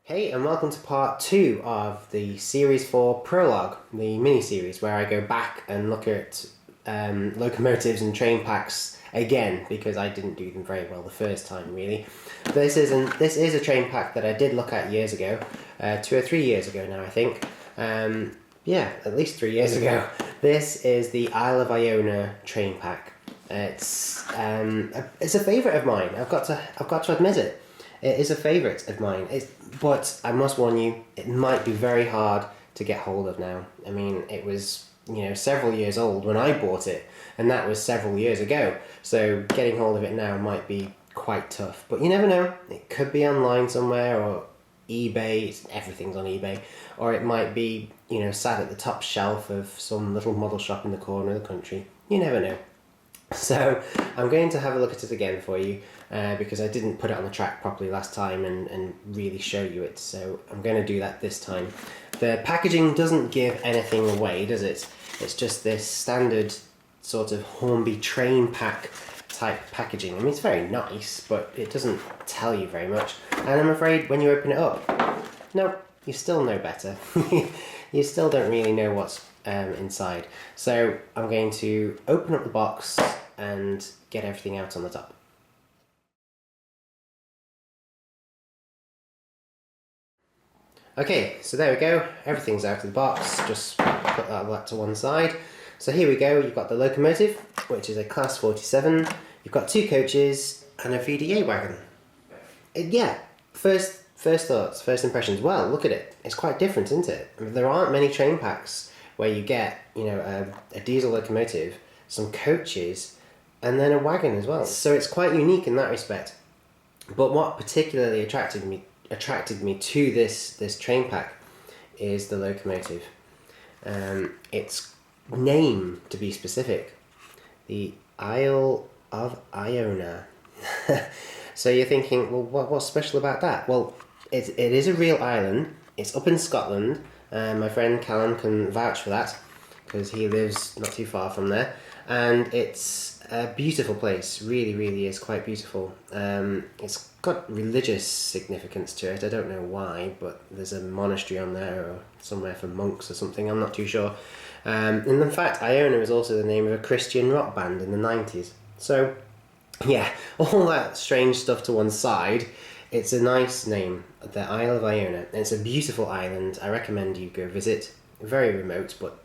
Hey, and welcome to part 2 of the Series 4 prologue, the mini-series where I go back and look at locomotives and train packs again, because I didn't do them very well the first time, really. This is a train pack that I did look at years ago, 2 or 3 years ago now, I think. Yeah, at least 3 years ago. This is the Isle of Iona train pack. It's a favourite of mine. I've got to admit it. It is a favourite of mine. But I must warn you, it might be very hard to get hold of now. I mean, it was, several years old when I bought it, and that was several years ago. So getting hold of it now might be quite tough. But you never know. It could be online somewhere, or eBay. Everything's on eBay. Or it might be, sat at the top shelf of some little model shop in the corner of the country. You never know. So I'm going to have a look at it again for you because I didn't put it on the track properly last time and really show you it, so I'm going to do that this time. The packaging doesn't give anything away, does it? It's just this standard sort of Hornby train pack type packaging. I mean, it's very nice, but it doesn't tell you very much, and I'm afraid when you open it up, no, you still know better. You still don't really know what's inside. So I'm going to open up the box and get everything out on the top. Okay, so there we go, everything's out of the box, just put that to one side. So here we go, you've got the locomotive, which is a Class 47, you've got 2 coaches and a VDA wagon. Yeah, first thoughts, first impressions, well, look at it, it's quite different, isn't it? I mean, there aren't many train packs where you get, a diesel locomotive, some coaches, and then a wagon as well. So it's quite unique in that respect. But what particularly attracted me to this train pack is the locomotive. Its name, to be specific, the Isle of Iona. So you're thinking, well, what's special about that? Well, it is a real island. It's up in Scotland. My friend Callum can vouch for that because he lives not too far from there, and it's a beautiful place. Really is quite beautiful. It's got religious significance to it. I don't know why, but there's a monastery on there or somewhere for monks or something. I'm not too sure. And in fact, Iona is also the name of a Christian rock band in the 90s. So yeah, all that strange stuff to one side, it's a nice name, the Isle of Iona. It's a beautiful island. I recommend you go visit. Very remote, but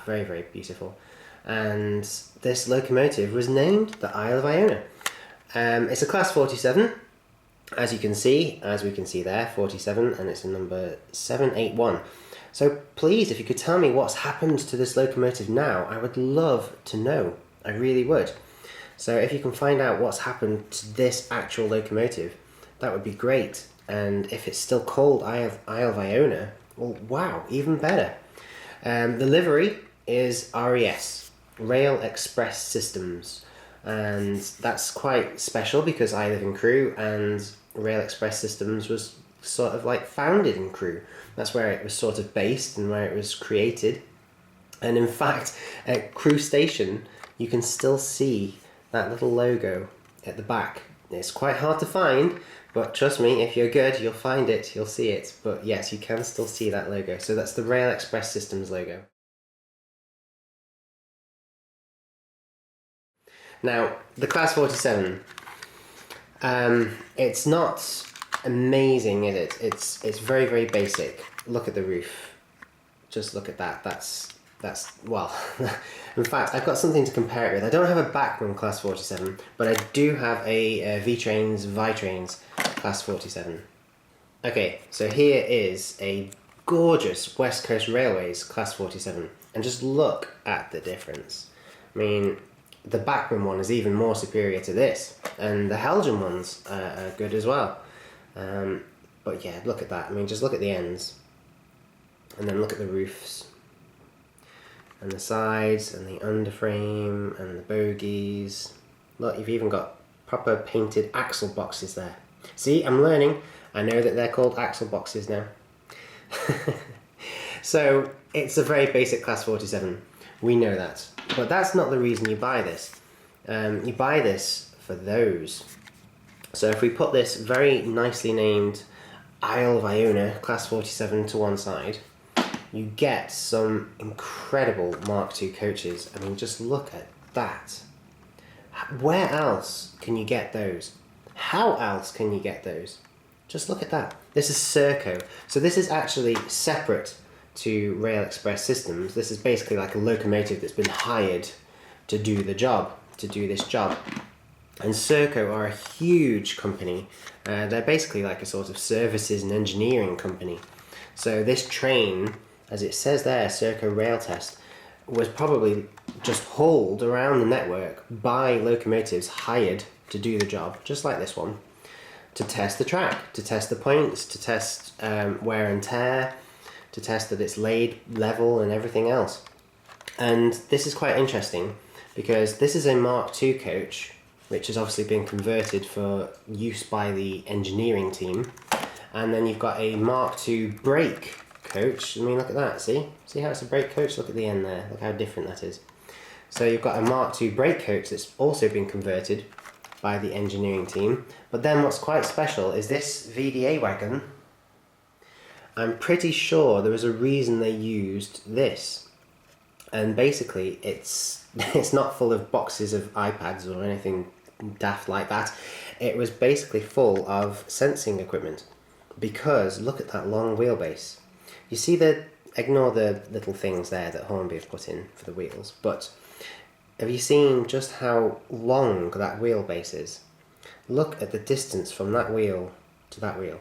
very beautiful. And this locomotive was named the Isle of Iona. It's a Class 47, as we can see there, 47, and it's a number 781. So please, if you could tell me what's happened to this locomotive now, I would love to know. I really would. So if you can find out what's happened to this actual locomotive, that would be great. And if it's still called Isle of Iona, well, wow, even better. The livery is RES, Rail Express Systems, and that's quite special because I live in Crewe and Rail Express Systems was sort of like founded in Crewe. That's where it was sort of based and where it was created. And in fact, at Crewe Station, you can still see that little logo at the back. It's quite hard to find, but trust me, if you're good, you'll find it, you'll see it. But yes, you can still see that logo. So that's the Rail Express Systems logo. Now, the Class 47, it's not amazing, is it? It's very basic. Look at the roof. Just look at that. That's well, in fact, I've got something to compare it with. I don't have a Bachmann Class 47, but I do have a V-Trains Class 47. Okay, so here is a gorgeous West Coast Railways Class 47, and just look at the difference. I mean, the Bachmann one is even more superior to this, and the Helgen ones are good as well. But yeah, look at that. I mean, just look at the ends, and then look at the roofs, and the sides, and the underframe, and the bogies. Look, you've even got proper painted axle boxes there. See, I'm learning. I know that they're called axle boxes now. So, it's a very basic Class 47. We know that. But that's not the reason you buy this. You buy this for those. So if we put this very nicely named Isle of Iona Class 47 to one side, you get some incredible Mark II coaches. I mean, just look at that. Where else can you get those? How else can you get those? Just look at that. This is Serco. So this is actually separate to Rail Express Systems. This is basically like a locomotive that's been hired to do the job, to do this job. And Serco are a huge company. They're basically like a sort of services and engineering company. So this train, as it says there, Serco Rail Test, was probably just hauled around the network by locomotives hired to do the job, just like this one, to test the track, to test the points, to test wear and tear, to test that it's laid level and everything else. And this is quite interesting because this is a Mark II coach, which has obviously been converted for use by the engineering team. And then you've got a Mark II brake coach. I mean, look at that, see? See how it's a brake coach? Look at the end there, look how different that is. So you've got a Mark II brake coach that's also been converted by the engineering team. But then what's quite special is this VDA wagon. I'm pretty sure there was a reason they used this. And basically it's not full of boxes of iPads or anything daft like that. It was basically full of sensing equipment, because look at that long wheelbase. You see ignore the little things there that Hornby have put in for the wheels, but have you seen just how long that wheelbase is? Look at the distance from that wheel to that wheel.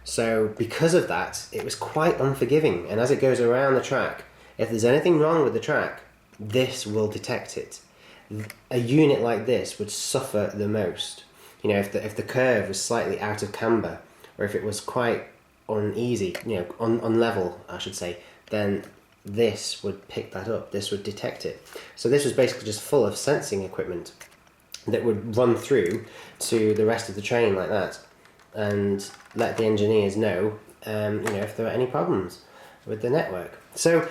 So because of that, it was quite unforgiving, and as it goes around the track, if there's anything wrong with the track, this will detect it. A unit like this would suffer the most. You know, if the curve was slightly out of camber, or if it was quite uneasy, you know, unlevel, I should say, then this would pick that up, this would detect it. So this was basically just full of sensing equipment that would run through to the rest of the train like that and let the engineers know, you know, if there are any problems with the network. So,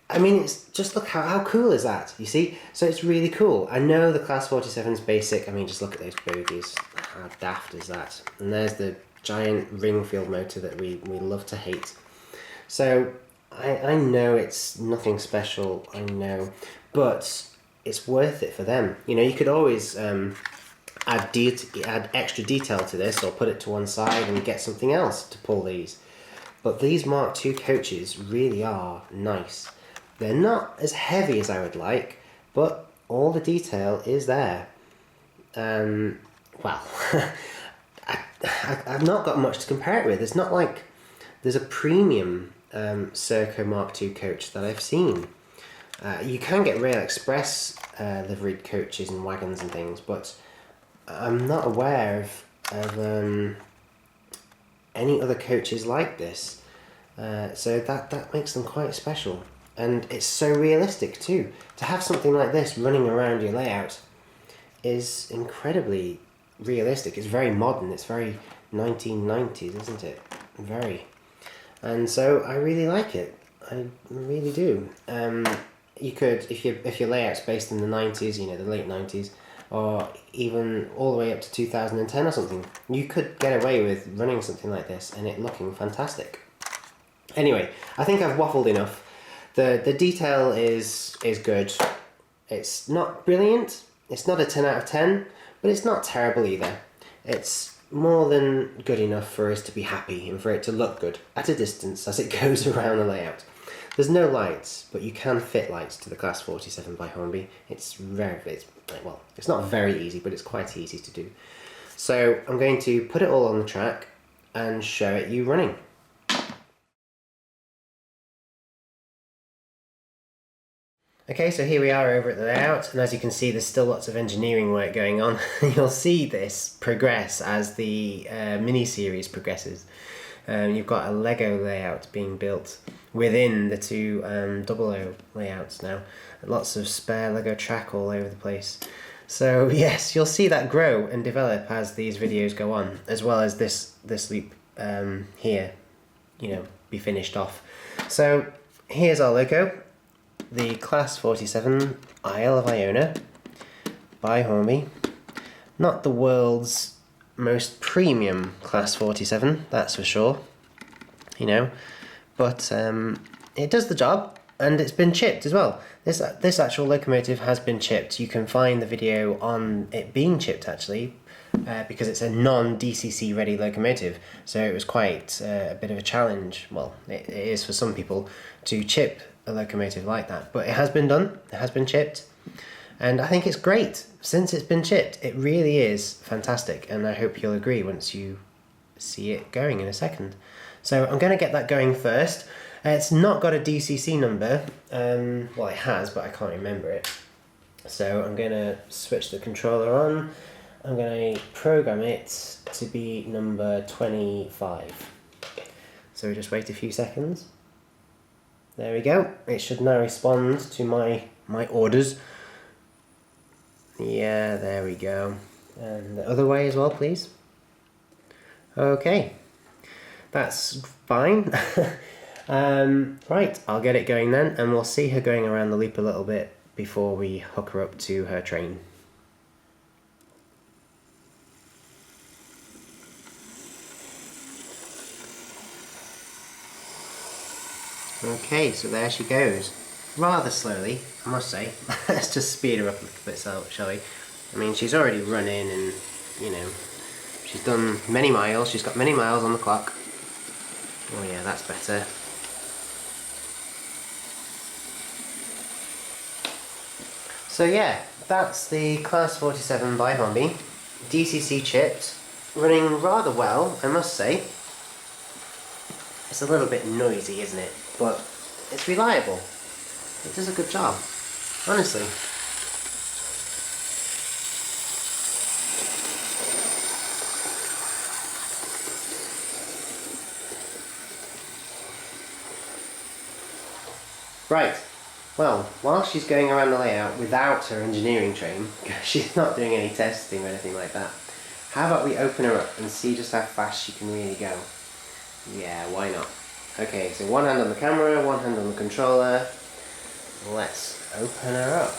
I mean, it's just look how cool is that, you see? So it's really cool. I know the Class 47's basic. I mean, just look at those bogies. How daft is that? And there's the giant Ringfield motor that we love to hate. So I know it's nothing special, I know, but it's worth it for them. You know, you could always add extra detail to this, or put it to one side and get something else to pull these. But these Mark II coaches really are nice. They're not as heavy as I would like, but all the detail is there. Well, I've not got much to compare it with. It's not like there's a premium Serco Mark II coach that I've seen. You can get Rail Express liveried coaches and wagons and things, but I'm not aware of any other coaches like this. So that makes them quite special. And it's so realistic too. To have something like this running around your layout is incredibly realistic. It's very modern. It's very 1990s, isn't it? Very. And so I really like it. I really do. You could, if your layout's based in the 90s, you know, the late 90s, or even all the way up to 2010 or something, you could get away with running something like this and it looking fantastic. Anyway, I think I've waffled enough. The detail is good. It's not brilliant. It's not a 10 out of 10, but it's not terrible either. It's more than good enough for us to be happy and for it to look good at a distance as it goes around the layout. There's no lights, but you can fit lights to the Class 47 by Hornby. It's not very easy, but it's quite easy to do. So I'm going to put it all on the track and show it you running. Okay, so here we are over at the layout, and as you can see there's still lots of engineering work going on. You'll see this progress as the mini-series progresses. You've got a Lego layout being built within the two 00 layouts now. Lots of spare Lego track all over the place. So yes, you'll see that grow and develop as these videos go on, as well as this loop here, you know, be finished off. So here's our logo. The Class 47 Isle of Iona by Hornby. Not the world's most premium Class 47, that's for sure, you know, but it does the job, and it's been chipped as well. This actual locomotive has been chipped. You can find the video on it being chipped actually, because it's a non-DCC ready locomotive, so it was quite a bit of a challenge. Well, it is for some people to chip a locomotive like that, but it has been done, it has been chipped, and I think it's great. Since it's been chipped, it really is fantastic, and I hope you'll agree once you see it going in a second. So I'm going to get that going first. It's not got a DCC number, well it has, but I can't remember it. So I'm going to switch the controller on. I'm going to program it to be number 25. So just wait a few seconds. There we go. It should now respond to my orders. Yeah, there we go. And the other way as well, please. Okay. That's fine. Right, I'll get it going then, and we'll see her going around the loop a little bit before we hook her up to her train. Okay, so there she goes. Rather slowly, I must say. Let's just speed her up a little bit, shall we? I mean, she's already running and, you know, she's done many miles. She's got many miles on the clock. Oh yeah, that's better. So yeah, that's the Class 47 by Hornby. DCC chipped. Running rather well, I must say. It's a little bit noisy, isn't it? But it's reliable. It does a good job, honestly. Right, well, while she's going around the layout without her engineering train, because she's not doing any testing or anything like that, how about we open her up and see just how fast she can really go? Yeah, why not? Okay, so one hand on the camera, one hand on the controller. Let's open her up.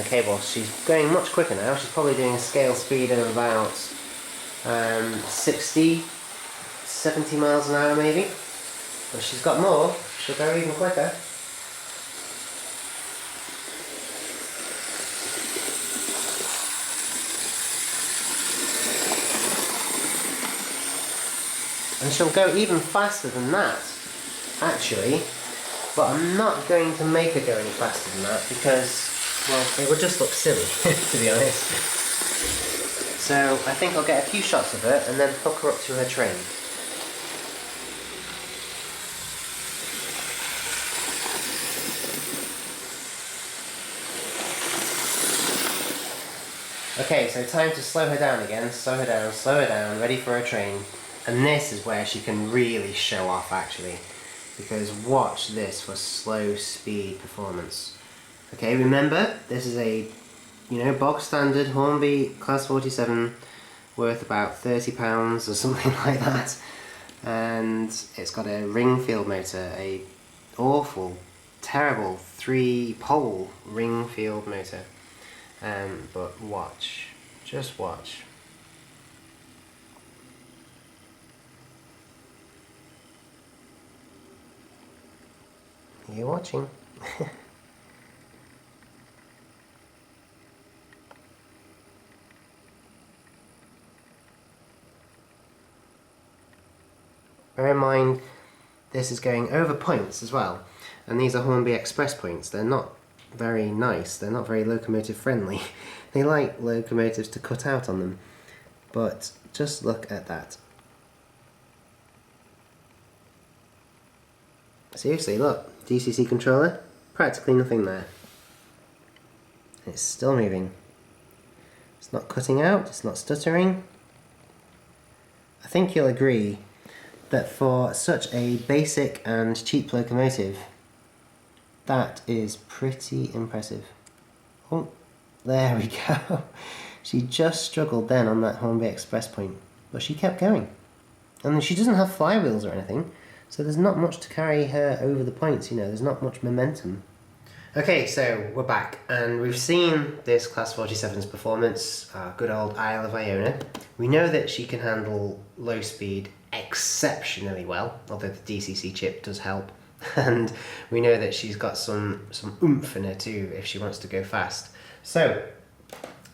Okay, well, she's going much quicker now. She's probably doing a scale speed of about 60, 70 miles an hour maybe. But she's got more. She'll go even quicker. And she'll go even faster than that, actually, but I'm not going to make her go any faster than that because, well, it would just look silly, to be honest. So I think I'll get a few shots of her and then hook her up to her train. Okay, so time to slow her down again, slow her down, ready for her train. And this is where she can really show off actually, because watch this for slow speed performance. Okay, remember this is a, you know, bog standard Hornby Class 47 worth about £30 or something like that, and it's got a Ringfield motor, a awful, terrible 3-pole Ringfield motor. But watch, just watch. Are you watching? Bear in mind, this is going over points as well, and these are Hornby Express points. They're not very nice, they're not very locomotive friendly. They like locomotives to cut out on them, but just look at that. Seriously, look, DCC controller, practically nothing there. It's still moving. It's not cutting out, it's not stuttering. I think you'll agree that for such a basic and cheap locomotive, that is pretty impressive. Oh, there we go. She just struggled then on that Hornby Express point, but she kept going. And she doesn't have flywheels or anything, So there's not much to carry her over the points, you know, there's not much momentum. Okay, so we're back, and we've seen this Class 47's performance, our good old Isle of Iona. We know that she can handle low speed exceptionally well, although the DCC chip does help. And we know that she's got some oomph in her too if she wants to go fast. So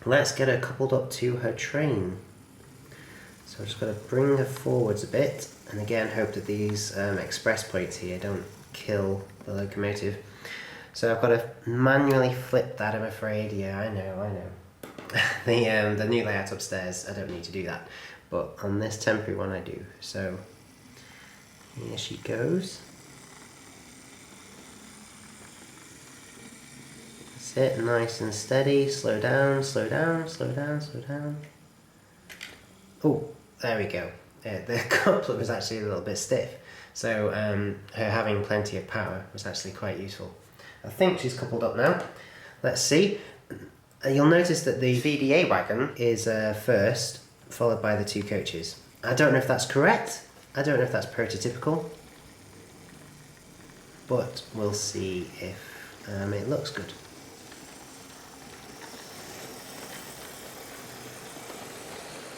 let's get her coupled up to her train. So I'm just going to bring her forwards a bit, and again hope that these express points here don't kill the locomotive. So I've got to manually flip that, I'm afraid. Yeah, I know. The new layout upstairs, I don't need to do that, but on this temporary one I do. So here she goes. Sit nice and steady, slow down. Oh, there we go. The coupler was actually a little bit stiff, so her having plenty of power was actually quite useful. I think she's coupled up now. Let's see. You'll notice that the VDA wagon is first, followed by the 2 coaches. I don't know if that's correct, I don't know if that's prototypical, but we'll see if it looks good.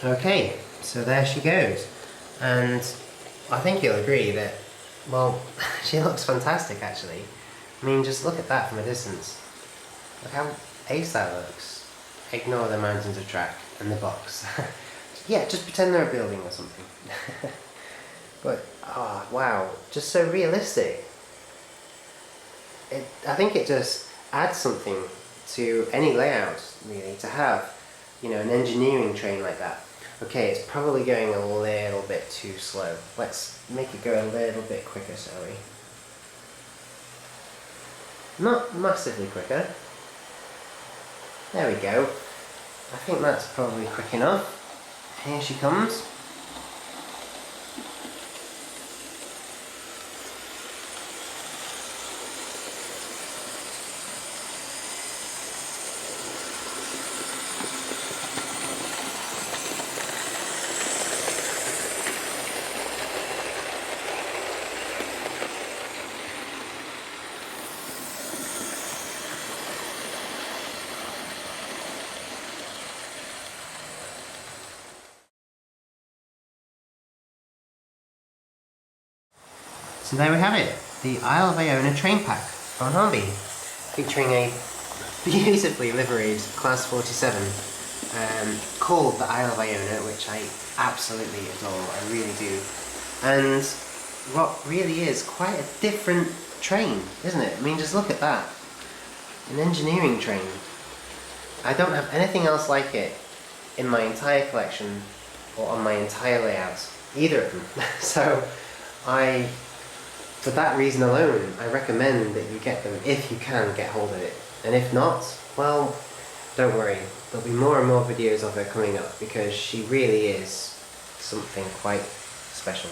Okay, so there she goes, and I think you'll agree that, well, she looks fantastic actually. I mean, just look at that from a distance. Look how ace that looks. Ignore the mountains of track and the box. Yeah, just pretend they're a building or something. But, oh wow, just so realistic. I think it just adds something to any layout, really, to have, you know, an engineering train like that. Okay, it's probably going a little bit too slow. Let's make it go a little bit quicker, shall we? Not massively quicker. There we go. I think that's probably quick enough. Here she comes. So there we have it, the Isle of Iona train pack from Hornby, featuring a beautifully liveried Class 47 called the Isle of Iona, which I absolutely adore, I really do. And what really is quite a different train, isn't it? I mean, just look at that. An engineering train. I don't have anything else like it in my entire collection or on my entire layout, either of them. So for that reason alone, I recommend that you get them if you can get hold of it. And if not, well, don't worry. There'll be more and more videos of her coming up because she really is something quite special.